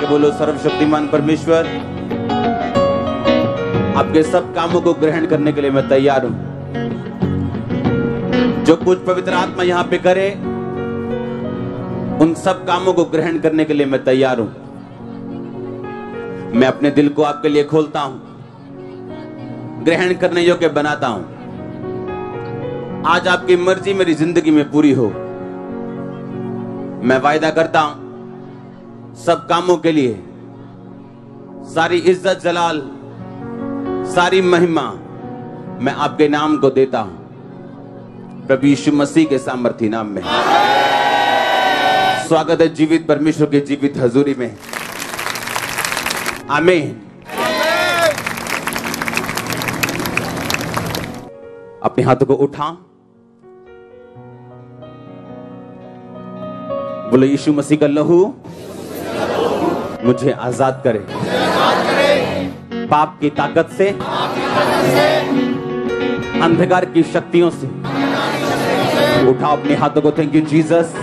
के बोलो, सर्वशक्तिमान परमेश्वर, आपके सब कामों को ग्रहण करने के लिए मैं तैयार हूं। जो कुछ पवित्र आत्मा यहां पे करे, उन सब कामों को ग्रहण करने के लिए मैं तैयार हूं। मैं अपने दिल को आपके लिए खोलता हूं, ग्रहण करने योग्य बनाता हूं। आज आपकी मर्जी मेरी जिंदगी में पूरी हो। मैं वायदा करता हूं, सब कामों के लिए सारी इज्जत जलाल, सारी महिमा मैं आपके नाम को देता हूं, प्रभु यीशु मसीह के सामर्थी नाम में। स्वागत है जीवित परमेश्वर के जीवित हजूरी में। आमीन। अपने हाथों को उठा, बोलो, यीशु मसीह का लहू मुझे आजाद करे पाप की ताकत से, अंधकार की शक्तियों से। उठाओ अपने हाथों को। Thank you Jesus.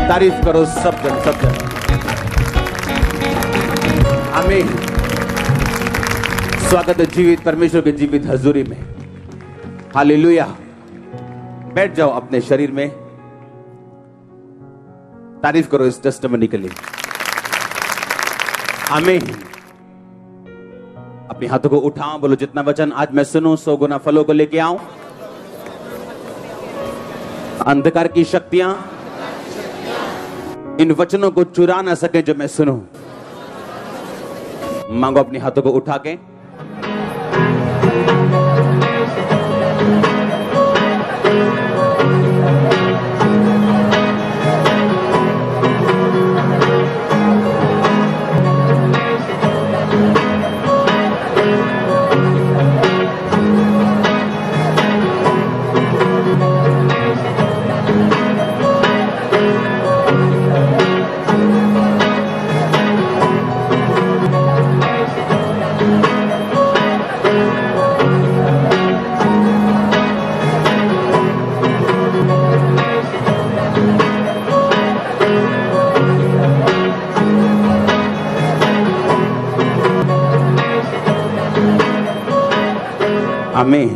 तारीफ करो सब जन, सब जन। आमीन। स्वागत है जीवित परमेश्वर के जीवित हजूरी में। हालेलुया। बैठ जाओ अपने शरीर में। तारीफ करो इस टेस्टिमनी के लिए। आमीन। अपने हाथों को उठाओ, बोलो, जितना वचन आज मैं सुनूं 100 गुना फलों को लेके आऊं। अंधकार की शक्तियां इन वचनों को चुरा ना सके जो मैं सुनूं। मांगो अपने हाथों को उठा के। आमीन।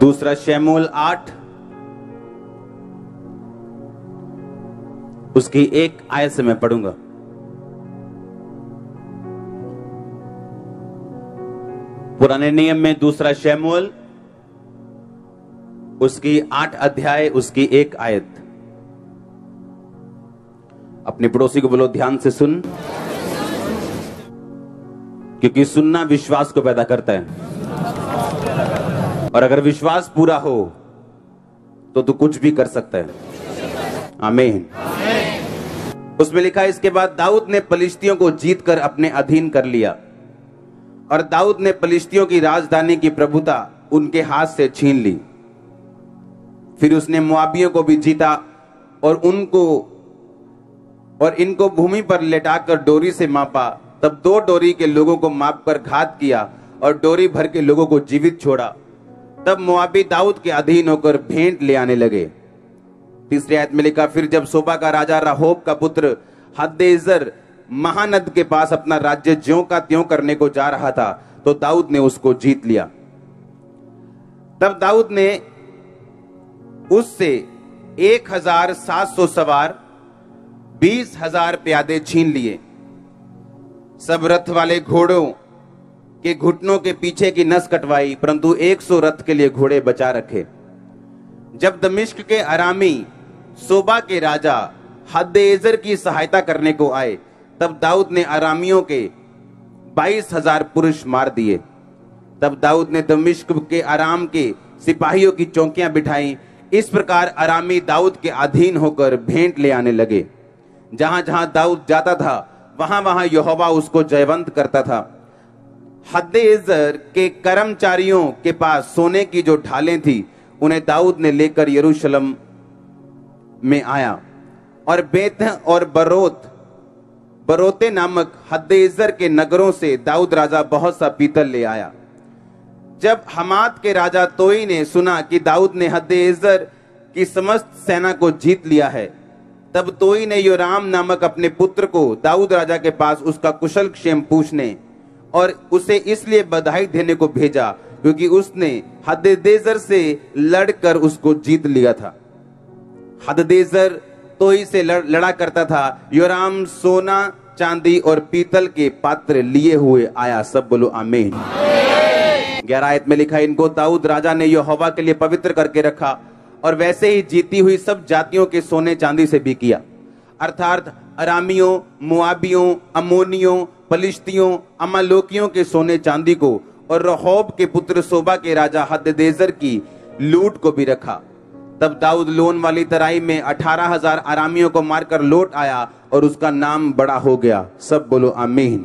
दूसरा शमूएल 8 उसकी एक आयत से मैं पढ़ूंगा। पुराने नियम में दूसरा शमूएल उसकी 8 अध्याय उसकी एक आयत। अपने पड़ोसी को बोलो, ध्यान से सुन, क्योंकि सुनना विश्वास को पैदा करता है, और अगर विश्वास पूरा हो तो तू कुछ भी कर सकता है। आमीन। उसमें लिखा है, इसके बाद दाऊद ने पलिश्तियों को जीतकर अपने अधीन कर लिया, और दाऊद ने पलिश्तियों की राजधानी की प्रभुता उनके हाथ से छीन ली। फिर उसने मोआबियों को भी जीता और इनको भूमि पर लेटाकर डोरी से मापा। तब 2 डोरी के लोगों को मापकर घात किया और डोरी भर के लोगों को जीवित छोड़ा। तब मोआबी दाऊद के अधीन होकर भेंट ले आने लगे। तीसरी आयत में लिखा, फिर जब सोबा का राजा राहोब का पुत्र हददेजेर महानद के पास अपना राज्य ज्यों का त्यों करने को जा रहा था, तो दाऊद ने उसको जीत लिया। तब दाऊद ने उससे 1700 सवार, 20,000 प्यादे छीन लिए। सब रथ वाले घोड़ों के घुटनों के पीछे की नस कटवाई, परंतु 100 रथ के लिए घोड़े बचा रखे। जब दमिश्क के अरामी सोबा के राजा हददेजेर की सहायता करने को आए, तब दाऊद ने अरामियों के 22,000 पुरुष मार दिए। तब दाऊद ने दमिश्क के अराम के सिपाहियों की चौकियां बिठाई। इस प्रकार अरामी दाऊद के अधीन होकर भेंट ले आने लगे। जहां जहां दाऊद जाता था, वहां वहां यहोवा उसको जयवंत करता था। हददेजेर के कर्मचारियों के पास सोने की जो ढालें थी, उन्हें दाऊद ने लेकर यरूशलेम में आया, और बेत और बरोते नामक हददेजेर के नगरों से दाऊद राजा बहुत सा पीतल ले आया। जब हमात के राजा तोई ने सुना कि दाऊद ने हददेजेर की समस्त सेना को जीत लिया है, तब तोई ने योराम नामक अपने पुत्र को दाऊद राजा के पास उसका कुशल क्षेम पूछने और उसे इसलिए बधाई देने को भेजा क्योंकि उसने हददेजेर से लड़कर उसको जीत लिया था। हददेजेर तोई से लड़ा करता था। योराम सोना, चांदी और पीतल के पात्र लिए हुए आया। सब बोलो आमीन। 11 आयत में लिखा, इनको दाऊद राजा ने यहोवा के लिए पवित्र करके रखा और वैसे ही जीती हुई सब जातियों के सोने चांदी से भी किया, अर्थात अरामियों, मुआबियों, अमोनियों, पलिश्तियों, अमालोकियों के सोने चांदी को और रहोब के पुत्र सोबा के राजा हददेजेर की लूट को भी रखा। तब दाऊद लोन वाली तराई में 18,000 अरामियों को मारकर लौट आया और उसका नाम बड़ा हो गया। सब बोलो आमीन।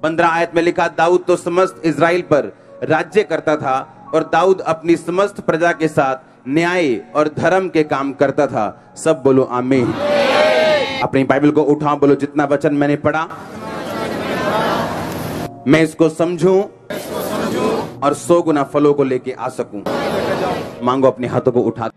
15 आयत में लिखा, दाऊद तो समस्त इजराइल पर राज्य करता था और दाऊद अपनी समस्त प्रजा के साथ न्याय और धर्म के काम करता था। सब बोलो आमीन। अपनी बाइबल को उठाओ, बोलो जितना वचन मैंने पढ़ा मैं इसको समझूं और 100 गुना फलों को लेके आ सकूं। मांगो अपने हाथों को उठा।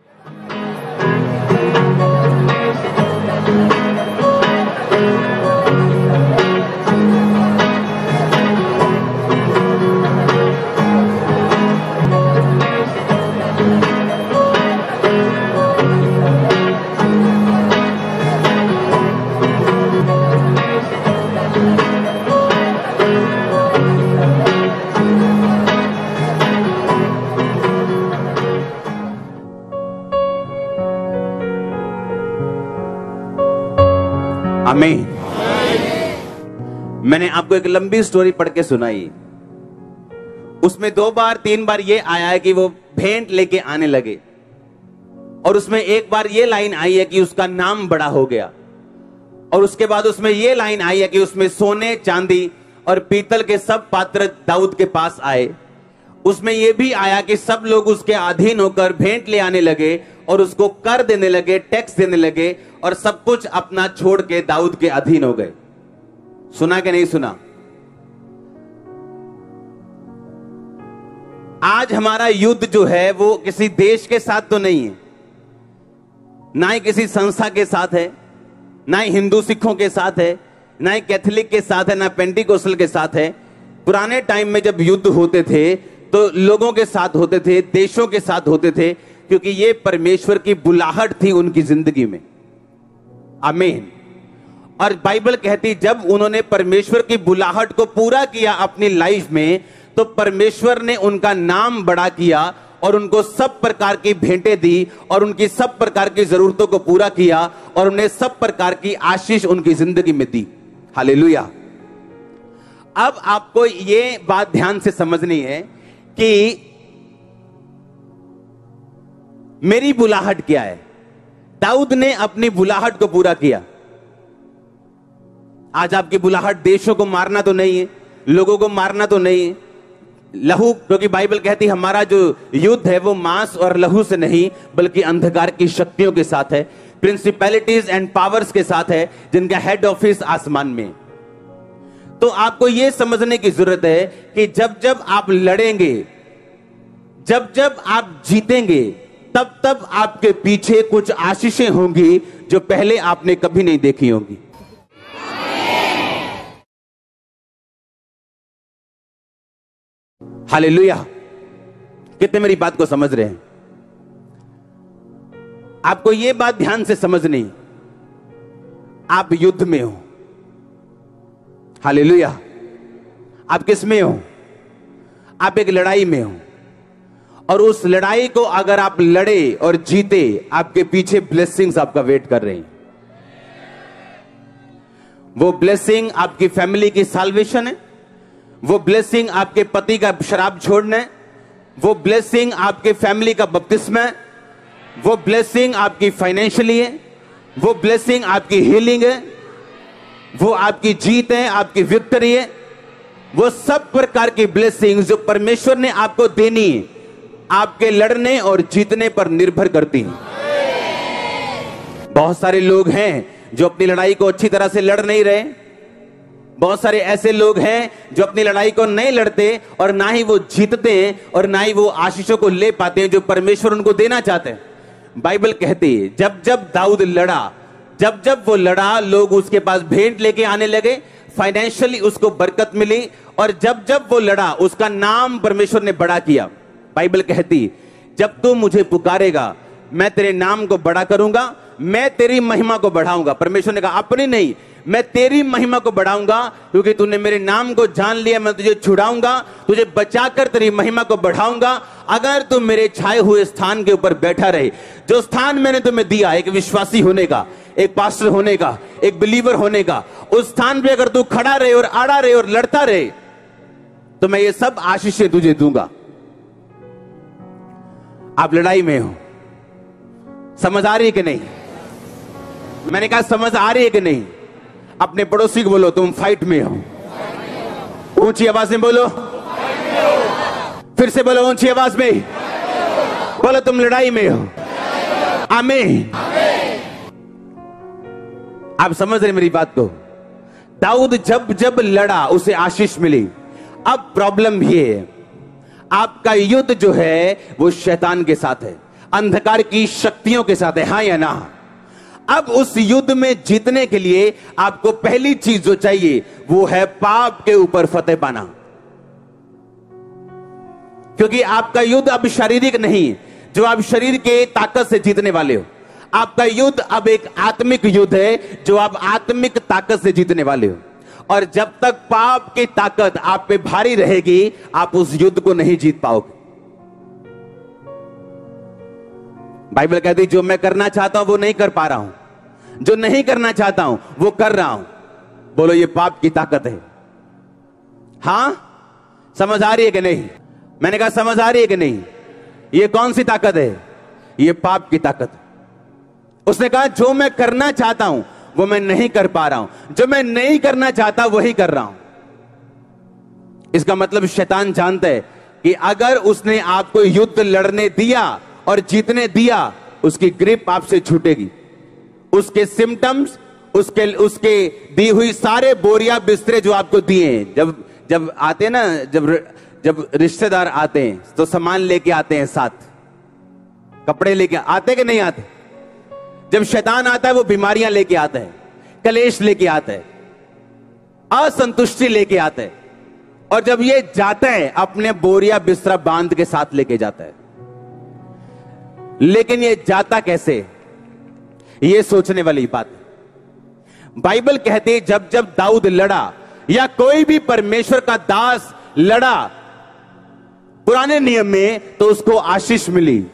आमीन। मैंने आपको एक लंबी स्टोरी पढ़ के सुनाई। उसमें 2 बार 3 बार ये आया है कि वो भेंट लेके आने लगे और उसमें एक बार ये लाइन आई है कि उसका नाम बड़ा हो गया और उसके बाद उसमें ये लाइन आई है कि उसमें सोने, चांदी और पीतल के सब पात्र दाऊद के पास आए। उसमें यह भी आया कि सब लोग उसके अधीन होकर भेंट ले आने लगे और उसको कर देने लगे, टैक्स देने लगे और सब कुछ अपना छोड़ के दाऊद के अधीन हो गए। सुना कि नहीं सुना? आज हमारा युद्ध जो है वो किसी देश के साथ तो नहीं है, ना ही किसी संस्था के साथ है, ना ही हिंदू सिखों के साथ है, ना ही कैथोलिक के साथ है, ना पेंटिकोस्टल के साथ है। पुराने टाइम में जब युद्ध होते थे तो लोगों के साथ होते थे, देशों के साथ होते थे, क्योंकि ये परमेश्वर की बुलाहट थी उनकी जिंदगी में। आमीन। और बाइबल कहती जब उन्होंने परमेश्वर की बुलाहट को पूरा किया अपनी लाइफ में, तो परमेश्वर ने उनका नाम बड़ा किया और उनको सब प्रकार की भेंटें दी और उनकी सब प्रकार की जरूरतों को पूरा किया और उन्हें सब प्रकार की आशीष उनकी जिंदगी में दी। हालेलुया। अब आपको ये बात ध्यान से समझनी है कि मेरी बुलाहट क्या है। दाऊद ने अपनी बुलाहट को पूरा किया। आज आपकी बुलाहट देशों को मारना तो नहीं है, लोगों को मारना तो नहीं है, लहू, क्योंकि बाइबल कहती है हमारा जो युद्ध है वो मांस और लहू से नहीं बल्कि अंधकार की शक्तियों के साथ है, प्रिंसिपैलिटीज एंड पावर्स के साथ है, जिनका हेड ऑफिस आसमान में। तो आपको यह समझने की जरूरत है कि जब जब आप लड़ेंगे, जब जब आप जीतेंगे, तब तब आपके पीछे कुछ आशीषें होंगी जो पहले आपने कभी नहीं देखी होंगी। हालेलुया। कितने मेरी बात को समझ रहे हैं? आपको यह बात ध्यान से समझनी, आप युद्ध में हो। हालेलुया। आप किस में हो? आप एक लड़ाई में हो और उस लड़ाई को अगर आप लड़े और जीते, आपके पीछे ब्लेसिंग्स आपका वेट कर रहे हैं। वो ब्लेसिंग आपकी फैमिली की साल्वेशन है, वो ब्लेसिंग आपके पति का शराब छोड़ना है, वो ब्लेसिंग आपके फैमिली का बपतिस्मा है, वो ब्लेसिंग आपकी फाइनेंशियली है, वो ब्लेसिंग आपकी हीलिंग है, वो आपकी जीत है, आपकी विक्ट्री है। वो सब प्रकार की ब्लेसिंग जो परमेश्वर ने आपको देनी है, आपके लड़ने और जीतने पर निर्भर करती हैं। बहुत सारे लोग हैं जो अपनी लड़ाई को अच्छी तरह से लड़ नहीं रहे, बहुत सारे ऐसे लोग हैं जो अपनी लड़ाई को नहीं लड़ते और ना ही वो जीतते हैं और ना ही वो आशीषों को ले पाते हैं जो परमेश्वर उनको देना चाहते हैं। बाइबल कहती है जब जब दाऊद लड़ा, जब जब वो लड़ा, लोग उसके पास भेंट लेके आने लगे, फाइनेंशियली उसको बरकत मिली, और जब जब वो लड़ा उसका नाम परमेश्वर ने बड़ा किया। बाइबल कहती जब तू मुझे पुकारेगा मैं तेरे नाम को बड़ा करूंगा, मैं तेरी महिमा को बढ़ाऊंगा। परमेश्वर ने कहा अपनी नहीं, मैं तेरी महिमा को बढ़ाऊंगा, क्योंकि तूने मेरे नाम को जान लिया। मैं तुझे छुड़ाऊंगा, तुझे बचाकर तेरी महिमा को बढ़ाऊंगा। अगर तू मेरे छाए हुए स्थान के ऊपर बैठा रहे, जो स्थान मैंने तुम्हें दिया, एक विश्वासी होने का, एक पास्टर होने का, एक बिलीवर होने का, उस स्थान पे अगर तू खड़ा रहे और अड़ा रहे और लड़ता रहे, तो मैं ये सब आशीषें तुझे दूंगा। आप लड़ाई में हो, समझ आ रही है कि नहीं? मैंने कहा समझ आ रही है कि नहीं? अपने पड़ोसी को बोलो तुम फाइट में हो। ऊंची आवाज में बोलो, फिर से बोलो ऊंची आवाज में बोलो, तुम लड़ाई में हो। आमीन। आप समझ रहे मेरी बात को? दाऊद जब जब लड़ा उसे आशीष मिली। अब प्रॉब्लम ये है, आपका युद्ध जो है वो शैतान के साथ है, अंधकार की शक्तियों के साथ है, हां या ना? अब उस युद्ध में जीतने के लिए आपको पहली चीज जो चाहिए वो है पाप के ऊपर फतेह पाना। क्योंकि आपका युद्ध अब शारीरिक नहीं, जो आप शरीर के ताकत से जीतने वाले हो। आपका युद्ध अब एक आत्मिक युद्ध है, जो आप आत्मिक ताकत से जीतने वाले हो। और जब तक पाप की ताकत आप पे भारी रहेगी, आप उस युद्ध को नहीं जीत पाओगे। बाइबल कहती है जो मैं करना चाहता हूं वो नहीं कर पा रहा हूं, जो नहीं करना चाहता हूं वो कर रहा हूं। बोलो ये पाप की ताकत है। हां, समझ आ रही है कि नहीं? मैंने कहा समझ आ रही है कि नहीं? ये कौन सी ताकत है? ये पाप की ताकत। उसने कहा जो मैं करना चाहता हूं वो मैं नहीं कर पा रहा हूं, जो मैं नहीं करना चाहता वही कर रहा हूं। इसका मतलब शैतान जानता है कि अगर उसने आपको युद्ध लड़ने दिया और जीतने दिया, उसकी ग्रिप आपसे छूटेगी। उसके सिम्टम्स, उसके दी हुई सारे बोरिया बिस्तरे जो आपको दिए हैं, जब आते हैं ना, जब रिश्तेदार आते हैं तो सामान लेके आते हैं, साथ कपड़े लेके आते कि नहीं आते? जब शैतान आता है वो बीमारियां लेके आता है, कलेश लेके आता है, असंतुष्टि लेके आता है। और जब ये जाता है अपने बोरिया बिस्तरा बांध के साथ लेके जाता है। लेकिन ये जाता कैसे, ये सोचने वाली बात है। बाइबल कहते जब जब दाऊद लड़ा या कोई भी परमेश्वर का दास लड़ा पुराने नियम में, तो उसको आशीष मिली।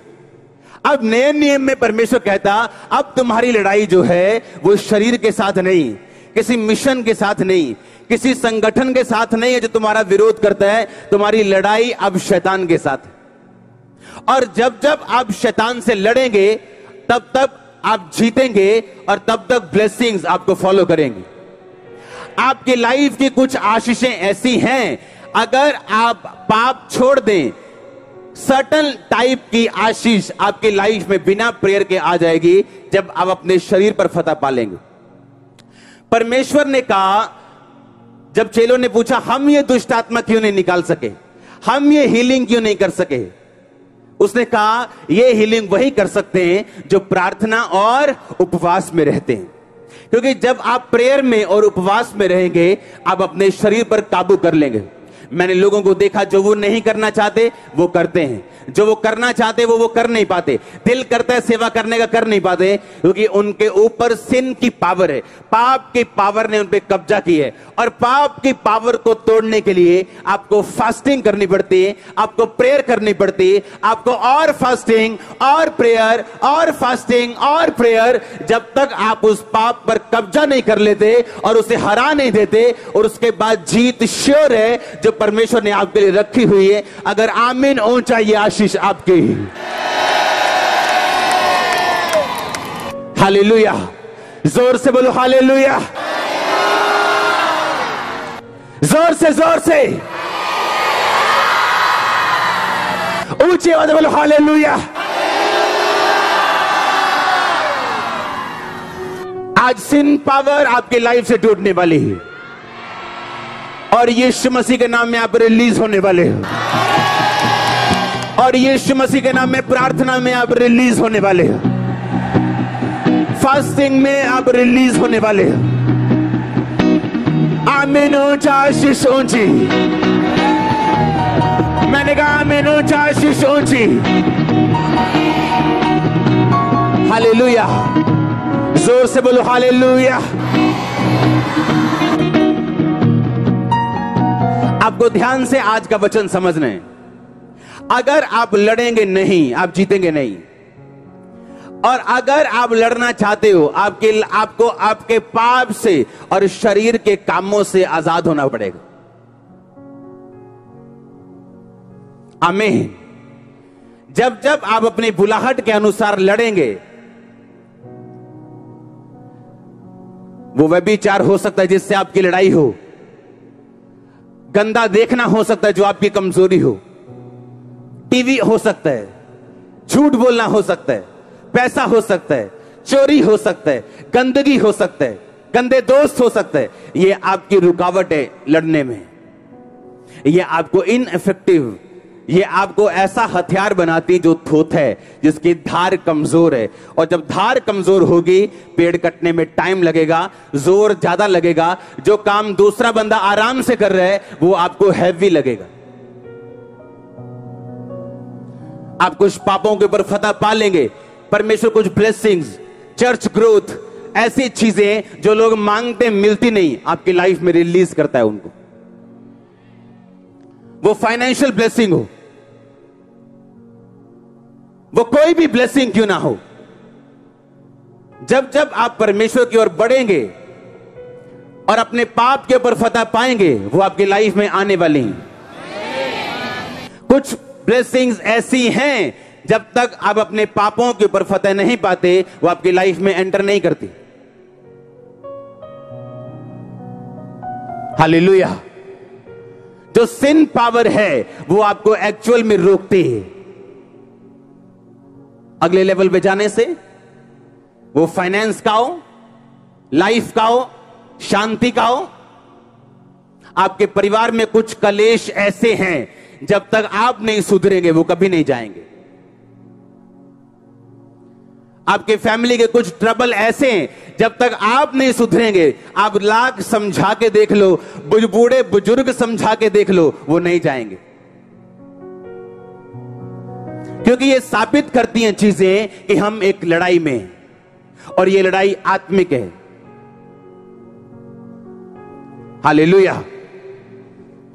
अब नए नियम में परमेश्वर कहता अब तुम्हारी लड़ाई जो है वो शरीर के साथ नहीं, किसी मिशन के साथ नहीं, किसी संगठन के साथ नहीं है जो तुम्हारा विरोध करता है। तुम्हारी लड़ाई अब शैतान के साथ है। और जब जब आप शैतान से लड़ेंगे तब तक आप जीतेंगे और तब तक ब्लेसिंग्स आपको फॉलो करेंगे। आपकी लाइफ की कुछ आशीषें ऐसी हैं, अगर आप पाप छोड़ दें, सर्टन टाइप की आशीष आपकी लाइफ में बिना प्रेयर के आ जाएगी जब आप अपने शरीर पर फतह पालेंगे। परमेश्वर ने कहा, जब चेलों ने पूछा हम ये दुष्ट आत्मा क्यों नहीं निकाल सके, हम ये हीलिंग क्यों नहीं कर सके, उसने कहा ये हीलिंग वही कर सकते हैं जो प्रार्थना और उपवास में रहते हैं। क्योंकि जब आप प्रेयर में और उपवास में रहेंगे, आप अपने शरीर पर काबू कर लेंगे। मैंने लोगों को देखा जो वो नहीं करना चाहते वो करते हैं, जो वो करना चाहते वो कर नहीं पाते। दिल करता है सेवा करने का, कर नहीं पाते, क्योंकि उनके ऊपर सिन की पावर है, पाप की पावर ने उन पे कब्जा की है। और पाप की पावर को तोड़ने के लिए आपको फास्टिंग करनी पड़ती है, आपको प्रेयर करनी पड़ती है, आपको और फास्टिंग और प्रेयर और फास्टिंग और प्रेयर, जब तक आप उस पाप पर कब्जा नहीं कर लेते और उसे हरा नहीं देते। और उसके बाद जीत श्योर है जो परमेश्वर ने आपके लिए रखी हुई है। अगर आमीन ऊंचा, ये आशीष आपकी। हालेलुया, जोर से बोलो हालेलुया, जोर से ऊंची आवाज में बोलो हालेलुया। आज सिन पावर आपकी लाइफ से टूटने वाली है। और यीशु मसीह के नाम में आप रिलीज होने वाले हो, और यीशु मसीह के नाम में प्रार्थना में आप रिलीज होने वाले हो, फास्टिंग में आप रिलीज होने वाले हो। आमीन। ऊंचा आशीष ऊंची, मैंने कहा आमीन। ऊंचा आशीष ऊंची। हालेलुया। जोर से बोलो हालेलुया। आपको ध्यान से आज का वचन समझना है। अगर आप लड़ेंगे नहीं, आप जीतेंगे नहीं। और अगर आप लड़ना चाहते हो, आपको आपके पाप से और शरीर के कामों से आजाद होना पड़ेगा। आमीन। जब जब आप अपनी बुलाहट के अनुसार लड़ेंगे, वो व्यभिचार हो सकता है जिससे आपकी लड़ाई हो, गंदा देखना हो सकता है जो आपकी कमजोरी हो, टीवी हो सकता है, झूठ बोलना हो सकता है, पैसा हो सकता है, चोरी हो सकता है, गंदगी हो सकता है, गंदे दोस्त हो सकते हैं। ये आपकी रुकावट है लड़ने में। ये आपको इनइफेक्टिव, ये आपको ऐसा हथियार बनाती जो थोथ है, जिसकी धार कमजोर है। और जब धार कमजोर होगी, पेड़ कटने में टाइम लगेगा, जोर ज्यादा लगेगा। जो काम दूसरा बंदा आराम से कर रहा है वो आपको हैवी लगेगा। आप कुछ पापों के ऊपर फतह पा लेंगे, परमेश्वर कुछ ब्लेसिंग्स, चर्च ग्रोथ, ऐसी चीजें जो लोग मांगते मिलती नहीं, आपकी लाइफ में रिलीज करता है उनको। वो फाइनेंशियल ब्लेसिंग हो, वो कोई भी ब्लेसिंग क्यों ना हो, जब जब आप परमेश्वर की ओर बढ़ेंगे और अपने पाप के ऊपर फतह पाएंगे, वो आपकी लाइफ में आने वाली हैं। कुछ ब्लेसिंग्स ऐसी हैं, जब तक आप अपने पापों के ऊपर फतह नहीं पाते, वो आपकी लाइफ में एंटर नहीं करती। हालेलुया। जो सिन पावर है वो आपको एक्चुअल में रोकती है अगले लेवल पे जाने से। वो फाइनेंस का हो, लाइफ का हो, शांति का हो। आपके परिवार में कुछ कलेश ऐसे हैं, जब तक आप नहीं सुधरेंगे वो कभी नहीं जाएंगे। आपके फैमिली के कुछ ट्रबल ऐसे हैं, जब तक आप नहीं सुधरेंगे, आप लाख समझा के देख लो, बूढ़े बुजुर्ग समझा के देख लो, वो नहीं जाएंगे। क्योंकि ये साबित करती हैं चीजें कि हम एक लड़ाई में हैं, और ये लड़ाई आत्मिक है। हालेलुया।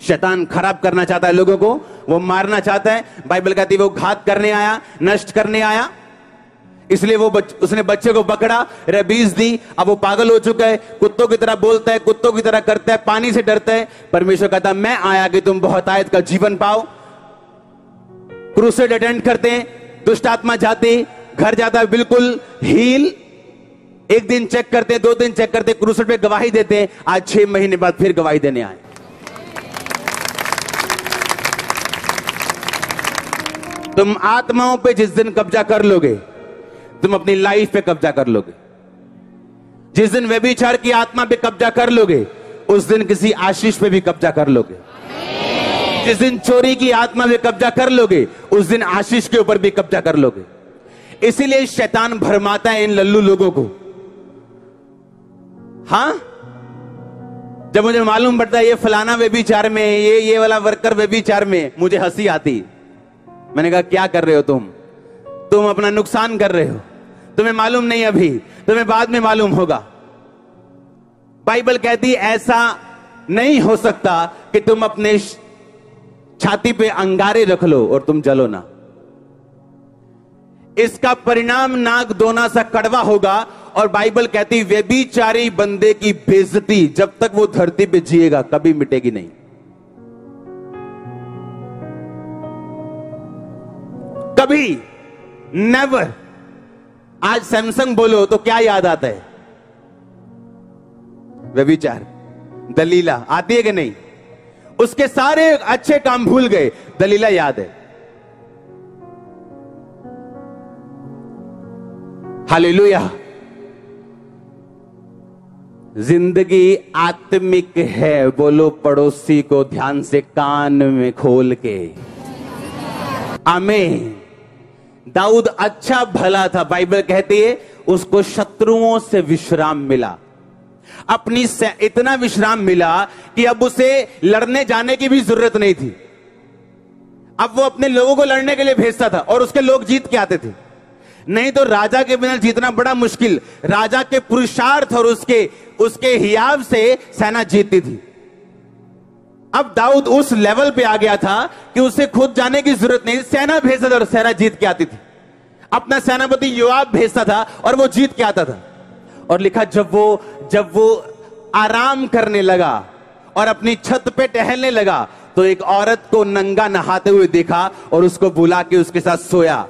शैतान खराब करना चाहता है लोगों को, वो मारना चाहता है। बाइबल कहती है वो घात करने आया, नष्ट करने आया, इसलिए वो उसने बच्चे को पकड़ा, रबीज दी। अब वो पागल हो चुका है, कुत्तों की तरह बोलता है, कुत्तों की तरह करता है, पानी से डरता है। परमेश्वर कहता है मैं आया कि तुम बहुतायत का जीवन पाओ। क्रूसेड अटेंड करते हैं, दुष्ट आत्मा जाती, घर जाता है बिल्कुल हील। एक दिन चेक करते, 2 दिन चेक करते, क्रूसेड पे गवाही देते हैं। आज 6 महीने बाद फिर गवाही देने आए। तुम आत्माओं पे जिस दिन कब्जा कर लोगे, तुम अपनी लाइफ पे कब्जा कर लोगे। जिस दिन व्यभिचार की आत्मा पे कब्जा कर लोगे, उस दिन किसी आशीष पे भी कब्जा कर लोगे। जिस दिन चोरी की आत्मा पे कब्जा कर लोगे, उस दिन आशीष के ऊपर भी कब्जा कर लोगे। इसीलिए शैतान भरमाता है इन लल्लू लोगों को। हां, जब मुझे मालूम पड़ता है ये फलाना व्यभिचार में, ये वाला वर्कर व्यभिचार में, मुझे हंसी आती। मैंने कहा क्या कर रहे हो तुम अपना नुकसान कर रहे हो। तुम्हें मालूम नहीं, अभी तुम्हें बाद में मालूम होगा। बाइबल कहती है ऐसा नहीं हो सकता कि तुम अपने छाती पे अंगारे रख लो और तुम जलो ना। इसका परिणाम नाक दोना सा कड़वा होगा। और बाइबल कहती है व्यभिचारी बंदे की बेइज्जती जब तक वो धरती पे जिएगा कभी मिटेगी नहीं। कभी, नेवर। आज सैमसंग बोलो तो क्या याद आता है? व्यभिचार, दलीला आती है कि नहीं? उसके सारे अच्छे काम भूल गए, दलीला याद है। हालेलुया। जिंदगी आत्मिक है, बोलो पड़ोसी को ध्यान से कान में खोल के। आमीन। दाऊद अच्छा भला था। बाइबल कहती है उसको शत्रुओं से विश्राम मिला, अपनी से इतना विश्राम मिला कि अब उसे लड़ने जाने की भी जरूरत नहीं थी। अब वो अपने लोगों को लड़ने के लिए भेजता था और उसके लोग जीत के आते थे। नहीं तो राजा के बिना जीतना बड़ा मुश्किल। राजा के पुरुषार्थ और उसके हियाव से सेना जीतती थी। अब दाऊद उस लेवल पे आ गया था कि उसे खुद जाने की जरूरत नहीं, सेना भेजता था और सेना जीत के आती थी। अपना सेनापति योआब भेजता था और वो जीत के आता था। और लिखा जब वो आराम करने लगा और अपनी छत पे टहलने लगा तो एक औरत को नंगा नहाते हुए देखा और उसको बुला के उसके साथ सोया।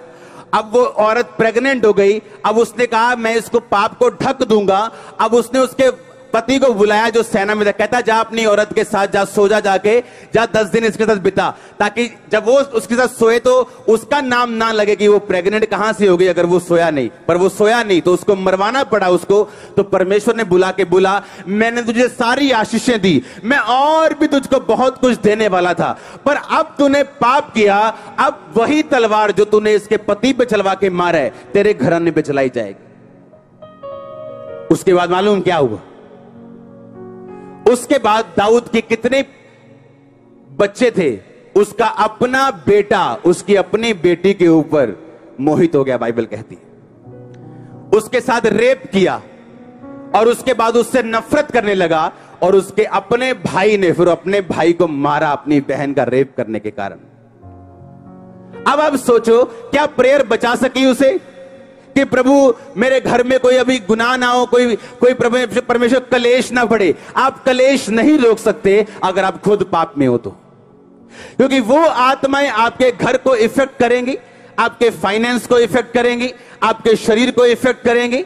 अब वो औरत प्रेग्नेंट हो गई। अब उसने कहा मैं इसको पाप को ढक दूंगा। अब उसने उसके पति को बुलाया जो सेना में था। कहता जा अपनी औरत के साथ जा, सो जा, जाके जा 10 दिन इसके साथ बिता, ताकि जब वो उसके साथ सोए तो उसका नाम ना लगे कि वो प्रेग्नेंट कहां से हो गई अगर वो सोया नहीं। पर वो सोया नहीं तो उसको मरवाना पड़ा उसको। तो परमेश्वर ने बुला के बोला मैंने तुझे सारी आशीषें दी, मैं और भी तुझको बहुत कुछ देने वाला था, पर अब तूने पाप किया। अब वही तलवार जो तूने इसके पति पे चलवा के मारा है तेरे घराने पे चलाई जाएगी। उसके बाद मालूम क्या हुआ? उसके बाद दाऊद के कितने बच्चे थे, उसका अपना बेटा उसकी अपनी बेटी के ऊपर मोहित हो गया। बाइबल कहती है उसके साथ रेप किया और उसके बाद उससे नफरत करने लगा और उसके अपने भाई ने फिर अपने भाई को मारा अपनी बहन का रेप करने के कारण। अब सोचो क्या प्रेयर बचा सकी उसे कि प्रभु मेरे घर में कोई अभी गुनाह ना हो, कोई परमेश्वर कलेश ना पड़े। आप कलेश नहीं रोक सकते अगर आप खुद पाप में हो तो, क्योंकि वो आत्माएं आपके घर को इफेक्ट करेंगी, आपके फाइनेंस को इफेक्ट करेंगी, आपके शरीर को इफेक्ट करेंगी।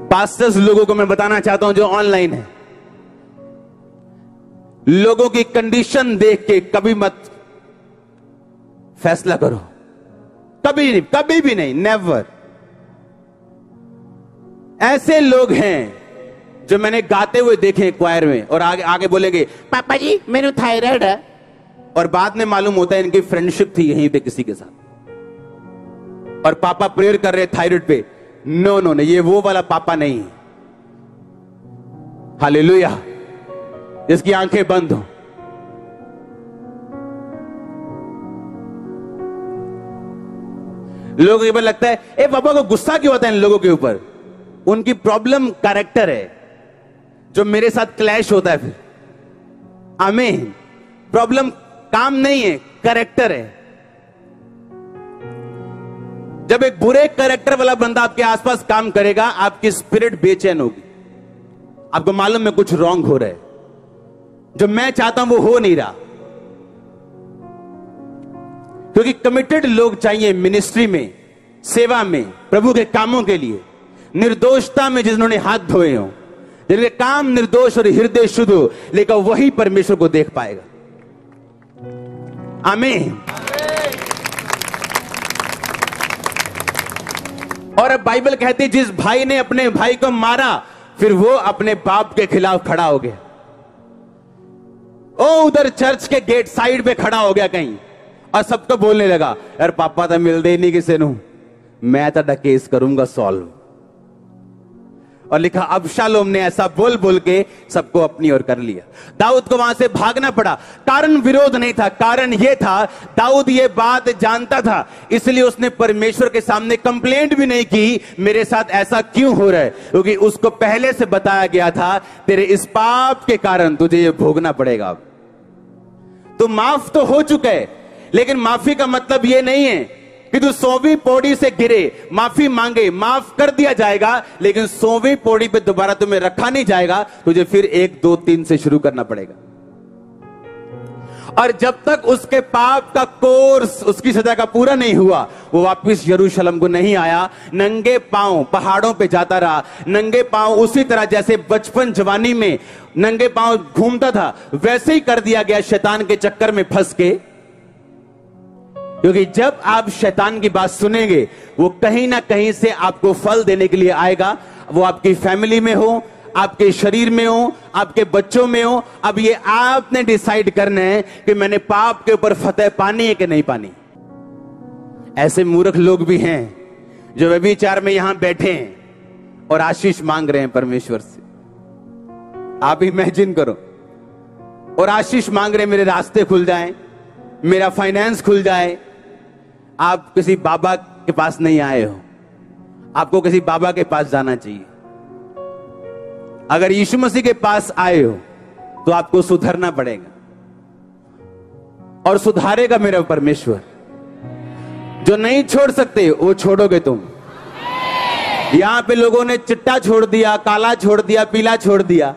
पास्टर्स लोगों को मैं बताना चाहता हूं जो ऑनलाइन है, लोगों की कंडीशन देख के कभी मत फैसला करो, कभी भी नहीं, नेवर। ऐसे लोग हैं जो मैंने गाते हुए देखे क्वायर में और आगे बोलेंगे पापा जी मेरे थायराइड है, और बाद में मालूम होता है इनकी फ्रेंडशिप थी यहीं पे किसी के साथ और पापा प्रेयर कर रहे थायराइड पे। नो, ये वो वाला पापा नहीं है। हालेलुया। जिसकी आंखें बंद हो। लोगों के ऊपर लगता है ए पापा को गुस्सा क्यों आता है इन लोगों के ऊपर? उनकी प्रॉब्लम कैरेक्टर है जो मेरे साथ क्लैश होता है फिर। आमीन। प्रॉब्लम काम नहीं है, कैरेक्टर है। जब एक बुरे कैरेक्टर वाला बंदा आपके आसपास काम करेगा आपकी स्पिरिट बेचैन होगी, आपको मालूम है कुछ रॉन्ग हो रहा है, जो मैं चाहता हूं वो हो नहीं रहा। क्योंकि कमिटेड लोग चाहिए मिनिस्ट्री में, सेवा में, प्रभु के कामों के लिए, निर्दोषता में जिन्होंने हाथ धोए हो, जिनके काम निर्दोष और हृदय शुद्ध हो, लेकिन वही परमेश्वर को देख पाएगा। आमीन। और अब बाइबल कहती है जिस भाई ने अपने भाई को मारा फिर वो अपने बाप के खिलाफ खड़ा हो गया। ओ उधर चर्च के गेट साइड पे खड़ा हो गया कहीं और सबको बोलने लगा यार पापा तो मिलते ही नहीं किसी नू, मैं तो केस करूंगा सॉल्व। और लिखा अबशालोम ने ऐसा बोल बोल के सबको अपनी ओर कर लिया। दाऊद को वहां से भागना पड़ा। कारण विरोध नहीं था, कारण यह था दाऊद ये बात जानता था, इसलिए उसने परमेश्वर के सामने कंप्लेंट भी नहीं की मेरे साथ ऐसा क्यों हो रहा है, क्योंकि उसको पहले से बताया गया था तेरे इस पाप के कारण तुझे ये भोगना पड़ेगा। तो माफ तो हो चुका है, लेकिन माफी का मतलब यह नहीं है कि तू 100वीं पौड़ी से गिरे, माफी मांगे, माफ कर दिया जाएगा, लेकिन 100वीं पौड़ी पे दोबारा तुम्हें रखा नहीं जाएगा, तुझे फिर 1 2 3 से शुरू करना पड़ेगा। और जब तक उसके पाप का कोर्स, उसकी सजा का पूरा नहीं हुआ, वो वापस यरूशलेम को नहीं आया। नंगे पांव पहाड़ों पे जाता रहा, नंगे पांव उसी तरह जैसे बचपन जवानी में नंगे पांव घूमता था, वैसे ही कर दिया गया शैतान के चक्कर में फंस के। क्योंकि जब आप शैतान की बात सुनेंगे, वो कहीं ना कहीं से आपको फल देने के लिए आएगा। वो आपकी फैमिली में हो, आपके शरीर में हो, आपके बच्चों में हो। अब ये आपने डिसाइड करना है कि मैंने पाप के ऊपर फतेह पानी है कि नहीं पानी। ऐसे मूर्ख लोग भी हैं जो व्यभिचार में यहां बैठे हैं और आशीष मांग रहे हैं परमेश्वर से। आप इमेजिन करो, और आशीष मांग रहे हैं मेरे रास्ते खुल जाएं, मेरा फाइनेंस खुल जाए। आप किसी बाबा के पास नहीं आए हो, आपको किसी बाबा के पास जाना चाहिए। अगर यीशु मसीह के पास आए हो तो आपको सुधरना पड़ेगा, और सुधारेगा मेरा परमेश्वर। जो नहीं छोड़ सकते वो छोड़ोगे तुम। यहां पे लोगों ने चिट्टा छोड़ दिया, काला छोड़ दिया, पीला छोड़ दिया,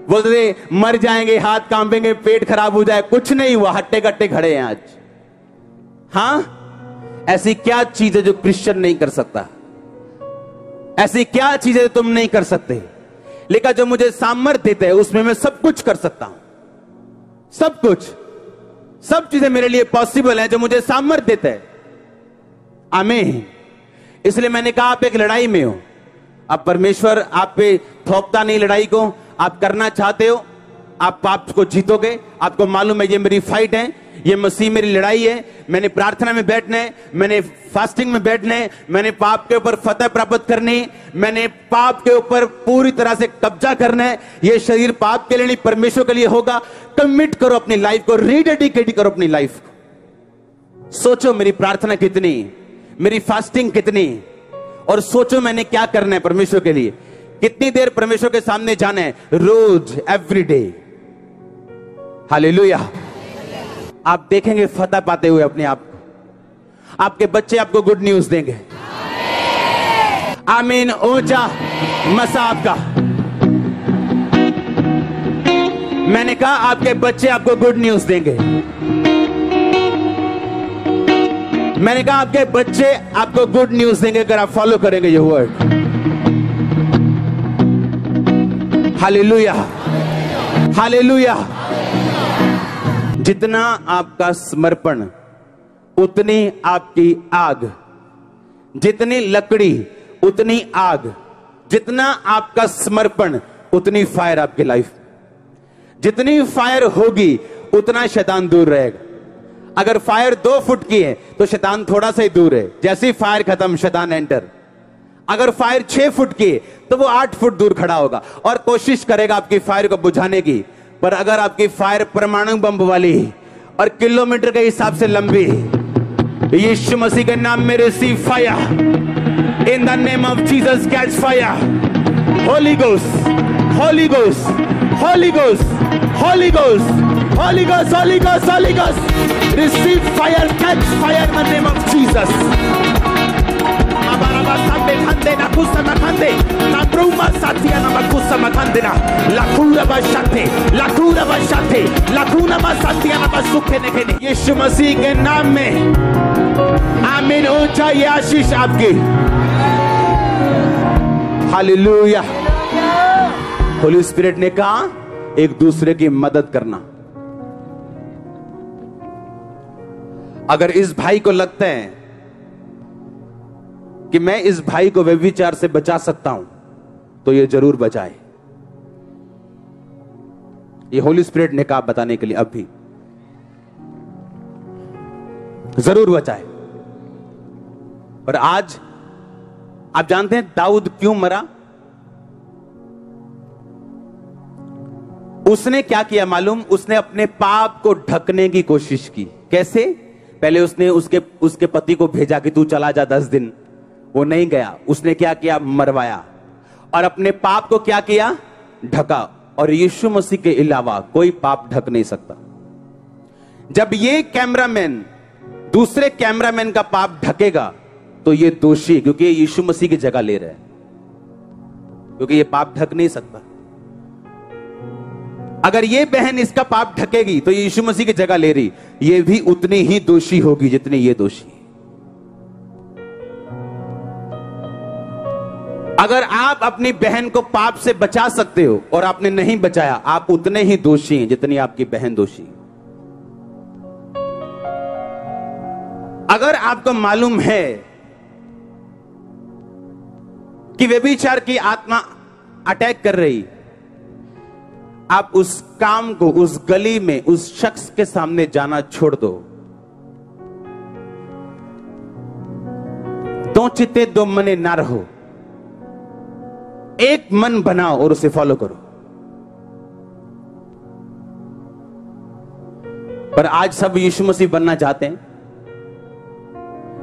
बोलते मर जाएंगे, हाथ कांपेंगे, पेट खराब हो जाए। कुछ नहीं हुआ, हट्टे कट्टे खड़े हैं आज। हां, ऐसी क्या चीज है जो क्रिश्चियन नहीं कर सकता? ऐसी क्या चीज है तुम नहीं कर सकते? लेकिन जो मुझे सामर्थ्य देते हैं उसमें मैं सब कुछ कर सकता हूं। सब कुछ, सब चीजें मेरे लिए पॉसिबल है जो मुझे सामर्थ्य देते हैं। आमीन। इसलिए मैंने कहा आप एक लड़ाई में हो। अब परमेश्वर आप पे थोपता नहीं लड़ाई को, आप करना चाहते हो, आप पाप को जीतोगे। आपको मालूम है ये मेरी फाइट है, ये मसीह मेरी लड़ाई है। मैंने प्रार्थना में बैठना है, मैंने फास्टिंग में बैठना है, मैंने पाप के ऊपर फतेह प्राप्त करनी है, मैंने पाप के ऊपर पूरी तरह से कब्जा करना है। ये शरीर पाप के लिए नहीं, परमेश्वर के लिए होगा। कमिट करो अपनी लाइफ को, रीडेडिकेट करो अपनी लाइफ को। सोचो मेरी प्रार्थना कितनी, मेरी फास्टिंग कितनी, और सोचो मैंने क्या करना है परमेश्वर के लिए। कितनी देर परमेश्वर के सामने जाना है, रोज, एवरीडे। हालेलुया। आप देखेंगे फतह पाते हुए अपने आप को। आपके बच्चे आपको गुड न्यूज देंगे। आमीन। ऊंचा मसा आपका। मैंने कहा आपके बच्चे आपको गुड न्यूज देंगे। मैंने कहा आपके बच्चे आपको गुड न्यूज देंगे अगर आप फॉलो करेंगे ये वर्ड। Hallelujah, hallelujah. जितना आपका समर्पण उतनी आपकी आग, जितनी लकड़ी उतनी आग, जितना आपका समर्पण उतनी फायर आपकी लाइफ। जितनी फायर होगी उतना शैतान दूर रहेगा। अगर फायर 2 फुट की है तो शैतान थोड़ा सा ही दूर है। जैसी फायर खत्म शैतान एंटर। अगर फायर 6 फुट की है तो वो 8 फुट दूर खड़ा होगा और कोशिश करेगा आपकी फायर को बुझाने की। पर अगर आपकी फायर परमाणु बम वाली और किलोमीटर के हिसाब से लंबी, यीशु मसीह के नाम में receive fire in the name of Jesus. Catch fire. Holi ghost, Holi ghost, Holi ghost, Holi ghost, Holi ghost, Holi ghost, Holi ghost. Receive fire, catch fire in the name of Jesus. na kusa makande na bruma satia na makusa makande na lakura bashate, lakura bashate, lakuna masatia na basuke nekene। यीशु मसीह के नाम में आमीन। ऊंचा ये आशीष आपकी। Hallelujah. Holi spirit ने कहा एक दूसरे की मदद करना। अगर इस भाई को लगता है कि मैं इस भाई को व्यभिचार से बचा सकता हूं तो ये जरूर बचाए। ये होली स्पिरिट ने कहा बताने के लिए अब भी जरूर बचाए। और आज आप जानते हैं दाऊद क्यों मरा? उसने क्या किया मालूम? उसने अपने पाप को ढकने की कोशिश की। कैसे? पहले उसने उसके पति को भेजा कि तू चला जा 10 दिन। वो नहीं गया। उसने क्या किया? मरवाया। और अपने पाप को क्या किया? ढका। और यीशु मसीह के अलावा कोई पाप ढक नहीं सकता। जब ये कैमरामैन दूसरे कैमरामैन का पाप ढकेगा तो ये दोषी, क्योंकि ये यीशु मसीह की जगह ले रहा है, क्योंकि ये पाप ढक नहीं सकता। अगर ये बहन इसका पाप ढकेगी तो ये यीशु मसीह की जगह ले रही, ये भी उतनी ही दोषी होगी जितनी ये दोषी। अगर आप अपनी बहन को पाप से बचा सकते हो और आपने नहीं बचाया, आप उतने ही दोषी हैं जितनी आपकी बहन दोषी। अगर आपको मालूम है कि व्यभिचार की आत्मा अटैक कर रही, आप उस काम को, उस गली में उस शख्स के सामने जाना छोड़ दो। दो चित्ते दो मने ना रहो, एक मन बनाओ और उसे फॉलो करो। पर आज सब यीशु मसीह बनना चाहते हैं,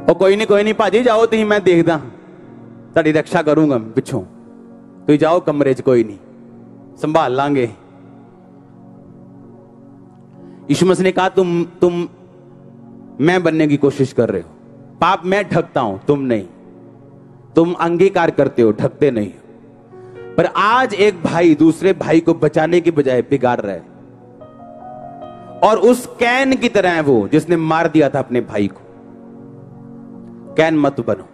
और कोई नहीं भाजी जाओ तुम, मैं देखदा ताड़ी रक्षा करूंगा पिछों, तुम जाओ कमरे च, कोई नहीं संभाल लांगे। यीशु मसीह ने कहा तुम मैं बनने की कोशिश कर रहे हो, पाप मैं ढकता हूं, तुम नहीं। तुम अंगीकार करते हो, ढकते नहीं हो। पर आज एक भाई दूसरे भाई को बचाने की बजाय बिगाड़ रहा है, और उस कैन की तरह है वो जिसने मार दिया था अपने भाई को। कैन मत बनो।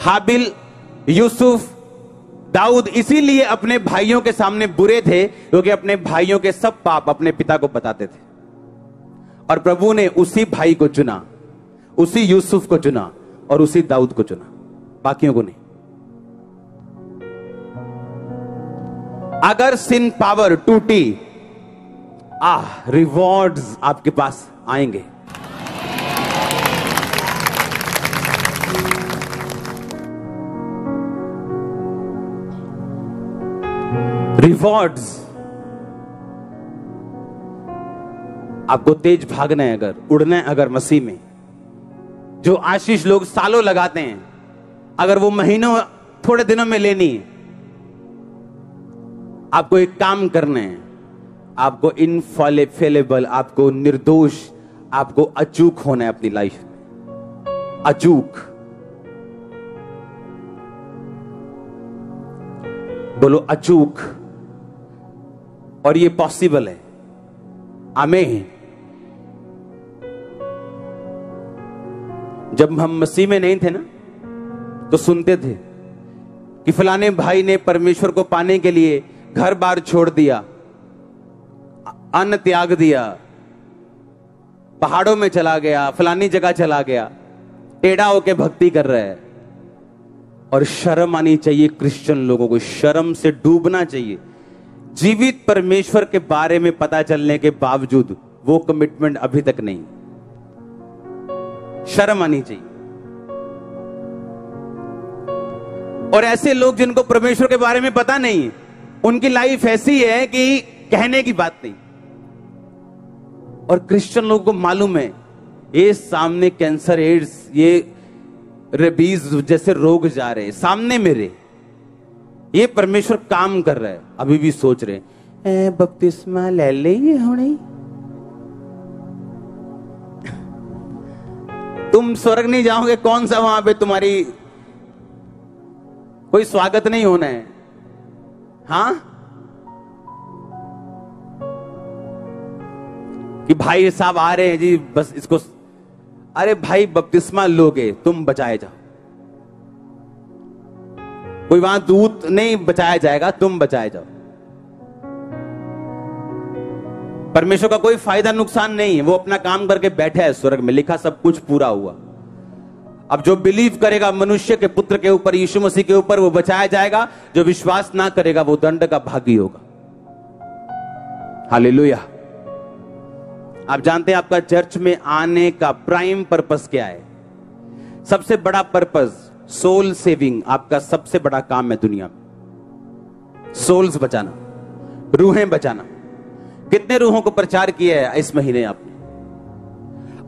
हाबिल, यूसुफ, दाऊद इसीलिए अपने भाइयों के सामने बुरे थे क्योंकि अपने भाइयों के सब पाप अपने पिता को बताते थे, और प्रभु ने उसी भाई को चुना, उसी यूसुफ को चुना और उसी दाऊद को चुना, बाकियों को नहीं। अगर सिन पावर टूटी, रिवॉर्ड्स आपके पास आएंगे। रिवॉर्ड्स। आपको तेज भागना है, अगर उड़ना है, अगर मसीह में, जो आशीष लोग सालों लगाते हैं, अगर वो महीनों थोड़े दिनों में लेनी है, आपको एक काम करना है। आपको इनफॉलेबल, आपको निर्दोष, आपको अचूक होना है अपनी लाइफ में। अचूक बोलो, अचूक। और ये पॉसिबल है। आमीन। जब हम मसीह में नहीं थे ना, तो सुनते थे कि फलाने भाई ने परमेश्वर को पाने के लिए घर बार छोड़ दिया, अन्न त्याग दिया, पहाड़ों में चला गया, फलानी जगह चला गया, टेढ़ा होके भक्ति कर रहा है। और शर्म आनी चाहिए क्रिश्चियन लोगों को, शर्म से डूबना चाहिए। जीवित परमेश्वर के बारे में पता चलने के बावजूद वो कमिटमेंट अभी तक नहीं। शर्म आनी चाहिए। और ऐसे लोग जिनको परमेश्वर के बारे में पता नहीं, उनकी लाइफ ऐसी है कि कहने की बात नहीं। और क्रिश्चियन लोगों को मालूम है ये सामने कैंसर, एड्स, ये रेबीज जैसे रोग जा रहे सामने मेरे, ये परमेश्वर काम कर रहा है। अभी भी सोच रहे बपतिस्मा ले ले ये होने, तुम स्वर्ग नहीं जाओगे, कौन सा वहां पे तुम्हारी कोई स्वागत नहीं होना है। हाँ, कि भाई साहब आ रहे हैं जी, बस इसको, अरे भाई बपतिस्मा लोगे, तुम बचाए जाओ। कोई वहां दूत नहीं बचाया जाएगा, तुम बचाए जाओ। परमेश्वर का कोई फायदा नुकसान नहीं है, वो अपना काम करके बैठा है स्वर्ग में, लिखा सब कुछ पूरा हुआ। अब जो बिलीव करेगा मनुष्य के पुत्र के ऊपर, यीशु मसीह के ऊपर, वो बचाया जाएगा। जो विश्वास ना करेगा वो दंड का भागी होगा। हालेलुया। आप जानते हैं आपका चर्च में आने का प्राइम पर्पस क्या है? सबसे बड़ा पर्पस सोल सेविंग। आपका सबसे बड़ा काम है दुनिया में सोल्स बचाना, रूहें बचाना। कितने रूहों को प्रचार किया है इस महीने आपने?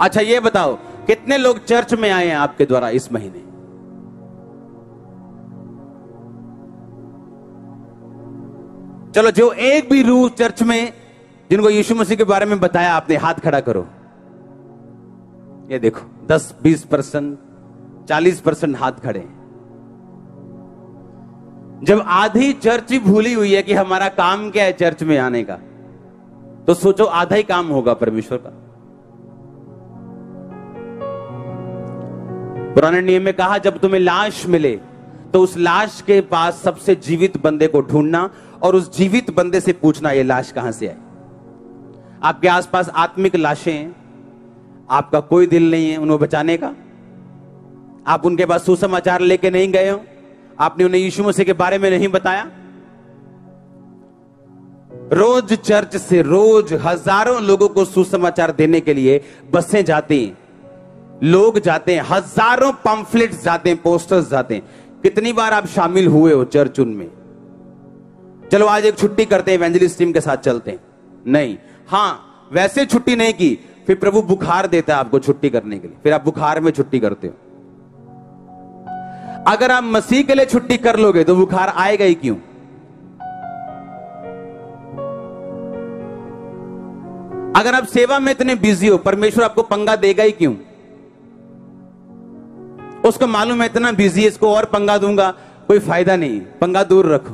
अच्छा ये बताओ, कितने लोग चर्च में आए हैं आपके द्वारा इस महीने? चलो, जो एक भी रूह चर्च में जिनको यीशु मसीह के बारे में बताया आपने, हाथ खड़ा करो। ये देखो 10-20%, 40% हाथ खड़े हैं। जब आधी चर्च ही भूली हुई है कि हमारा काम क्या है चर्च में आने का, तो सोचो आधा ही काम होगा परमेश्वर का। पुराने नियम में कहा, जब तुम्हें लाश मिले तो उस लाश के पास सबसे जीवित बंदे को ढूंढना और उस जीवित बंदे से पूछना ये लाश कहां से आई। आपके आसपास आत्मिक लाशें हैं, आपका कोई दिल नहीं है उन्हें बचाने का? आप उनके पास सुसमाचार लेके नहीं गए हो? आपने उन्हें यीशु मसीह के बारे में नहीं बताया? रोज चर्च से रोज हजारों लोगों को सुसमाचार देने के लिए बसें जाती हैं, लोग जाते हैं, हजारों पंफलेट्स जाते हैं, पोस्टर्स जाते हैं। कितनी बार आप शामिल हुए हो चर्च उनमें? चलो आज एक छुट्टी करते हैं, इवेंजलिस्ट टीम के साथ चलते हैं। नहीं, हाँ वैसे छुट्टी नहीं की, फिर प्रभु बुखार देता है आपको छुट्टी करने के लिए, फिर आप बुखार में छुट्टी करते हो। अगर आप मसीह के लिए छुट्टी कर लोगे तो बुखार आएगा ही क्यों? अगर आप सेवा में इतने बिजी हो, परमेश्वर आपको पंगा देगा ही क्यों? उसको मालूम है इतना बिजी है, इसको और पंगा दूंगा कोई फायदा नहीं, पंगा दूर रखो।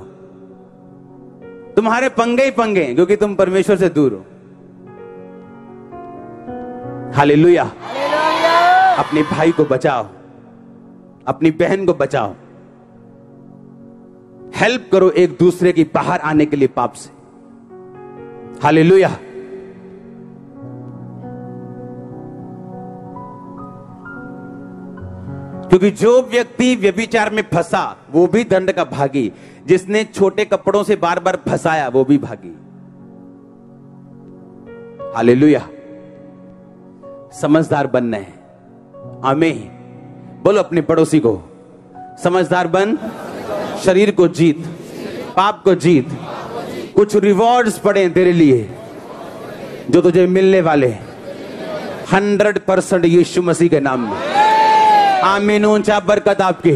तुम्हारे पंगे ही पंगे हैं क्योंकि तुम परमेश्वर से दूर हो। हालेलुया। अपने भाई को बचाओ, अपनी बहन को बचाओ, हेल्प करो एक दूसरे की बाहर आने के लिए पाप से। हालेलुया। क्योंकि जो व्यक्ति व्यभिचार में फंसा वो भी दंड का भागी, जिसने छोटे कपड़ों से बार बार फंसाया वो भी भागी। हालेलुया। समझदार बनना है। आमीन। बोलो अपने पड़ोसी को, समझदार बन, शरीर को जीत, पाप को जीत। कुछ रिवॉर्ड्स पड़े तेरे लिए जो तुझे मिलने वाले 100% यीशु मसीह के नाम में। आमीन। ऊंचा बरकत आपकी।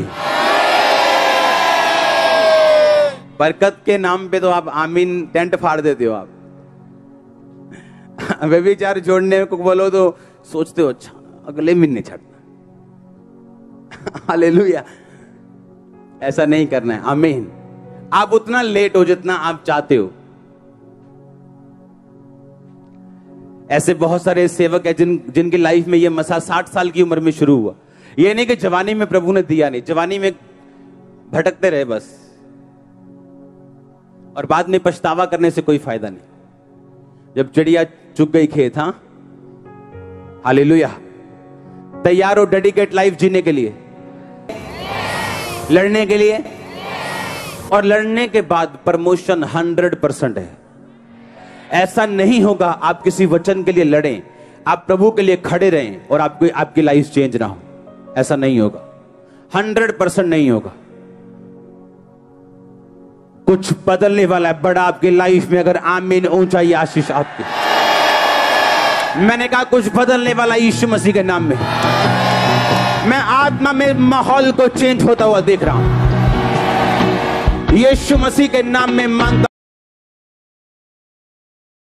बरकत के नाम पे तो आप आमीन टेंट फाड़ देते हो। आप व्यभिचार छोड़ने को बोलो तो सोचते हो अच्छा अगले महीने छड़ना। हालेलुया। ऐसा नहीं करना है। आमीन। आप उतना लेट हो जितना आप चाहते हो। ऐसे बहुत सारे सेवक है जिनकी लाइफ में ये मसा 60 साल की उम्र में शुरू हुआ। ये नहीं कि जवानी में प्रभु ने दिया नहीं, जवानी में भटकते रहे बस, और बाद में पछतावा करने से कोई फायदा नहीं। जब चिड़िया चुग गई खेत। हाँ हालेलुया। तैयार हो डेडिकेट लाइफ जीने के लिए, लड़ने के लिए, और लड़ने के बाद प्रमोशन 100% है। ऐसा नहीं होगा आप किसी वचन के लिए लड़ें, आप प्रभु के लिए खड़े रहें और आपकी लाइफ चेंज ना हो। ऐसा नहीं होगा, 100% नहीं होगा। कुछ बदलने वाला है बड़ा आपकी लाइफ में। अगर आमीन ऊंचाई आशीष आपकी। मैंने कहा कुछ बदलने वाला यीशु मसीह के नाम में। मैं आत्मा में माहौल को चेंज होता हुआ देख रहा हूं। यीशु मसीह के नाम में मांगता